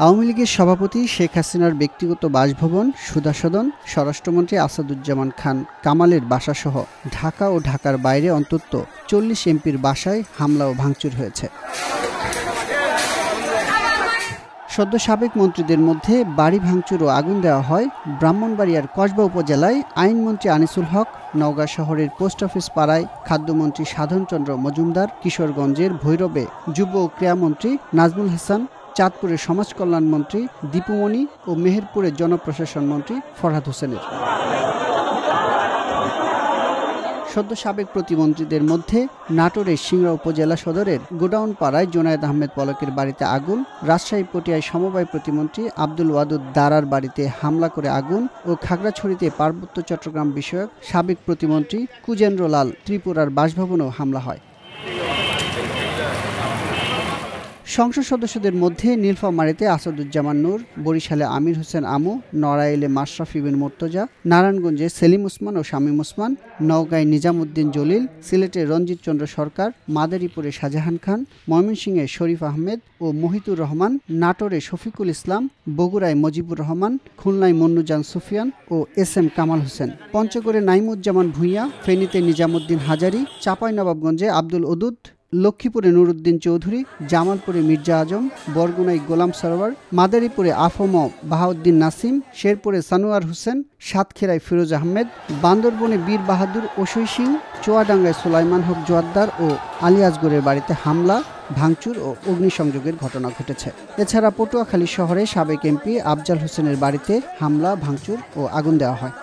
আওয়ামী লীগের সভাপতি শেখ হাসিনার ব্যক্তিগত বাসভবন, সুধা সদন, স্বরাষ্ট্রমন্ত্রী আসাদুজ্জামান খান কামালের বাসাসহ ঢাকা ও ঢাকার বাইরে অন্তত ৪০ এমপির বাসায় হামলা ও ভাঙচুর হয়েছে। সদ্য সাবেক মন্ত্রীদের মধ্যে বাড়ি ভাঙচুর ও আগুন দেওয়া হয় ব্রাহ্মণবাড়িয়ার কসবা উপজেলায় আইনমন্ত্রী আনিসুল হক, নওগাঁ শহরের পোস্ট অফিস পাড়ায় খাদ্যমন্ত্রী সাধনচন্দ্র মজুমদার, কিশোরগঞ্জের ভৈরবে যুব ও ক্রীড়ামন্ত্রী নাজমুল হাসান, চাঁদপুরের সমাজ কল্যাণ মন্ত্রী দীপুমণি ও মেহেরপুরের জনপ্রশাসন মন্ত্রী ফরহাদ হোসেনের। সদ্য সাবেক প্রতিমন্ত্রীদের মধ্যে নাটোরের সিংড়া উপজেলা সদরের গোডাউন পাড়ায় জোনায়েদ আহমেদ পলকের বাড়িতে আগুন, রাজশাহী পটিয়ায় সমবায় প্রতিমন্ত্রী আব্দুল ওয়াদুদ দারার বাড়িতে হামলা করে আগুন ও খাগড়াছড়িতে পার্বত্য চট্টগ্রাম বিষয়ক সাবেক প্রতিমন্ত্রী কুজেন্দ্র লাল ত্রিপুরার বাসভবনেও হামলা হয়। সংসদ সদস্যদের মধ্যে নীলফামারীতে আসাদুজ্জামান নূর, বরিশালে আমির হোসেন আমু, নড়াইলে মাশরাফি বিন মুর্তজা, নারায়ণগঞ্জে সেলিম ওসমান ও শামীম ওসমান, নওগাঁয় নিজামুদ্দিন জলিল, সিলেটে রঞ্জিত চন্দ্র সরকার, মাদারীপুরে শাহজাহান খান, ময়মনসিংহে শরীফ আহমেদ ও মহিতুর রহমান, নাটোরে শফিকুল ইসলাম, বগুড়ায় মজিবুর রহমান, খুলনায় মন্নুজান সুফিয়ান ও SM কামাল হোসেন, পঞ্চগড়ে নাইমুজ্জামান ভূঁইয়া, ফেনীতে নিজামুদ্দিন হাজারি, চাঁপাইনবাবগঞ্জে আব্দুল ওদুদ, লক্ষ্মীপুরে নুরুদ্দিন চৌধুরী, জামালপুরে মির্জা আজম, বরগুনায় গোলাম সরওয়ার, মাদারীপুরে আফম বাহাউদ্দিন নাসিম, শেরপুরে সানোয়ার হোসেন, সাতক্ষীরায় ফিরোজ আহমেদ, বান্দরবনে বীর বাহাদুর ওসই সিং, চুয়াডাঙ্গায় সুলাইমান হক জোয়াদ্দার ও আলিয়াজগড়ের বাড়িতে হামলা, ভাঙচুর ও অগ্নিসংযোগের ঘটনা ঘটেছে। এছাড়া পটুয়াখালী শহরে সাবেক MP আফজাল হোসেনের বাড়িতে হামলা, ভাঙচুর ও আগুন দেওয়া হয়।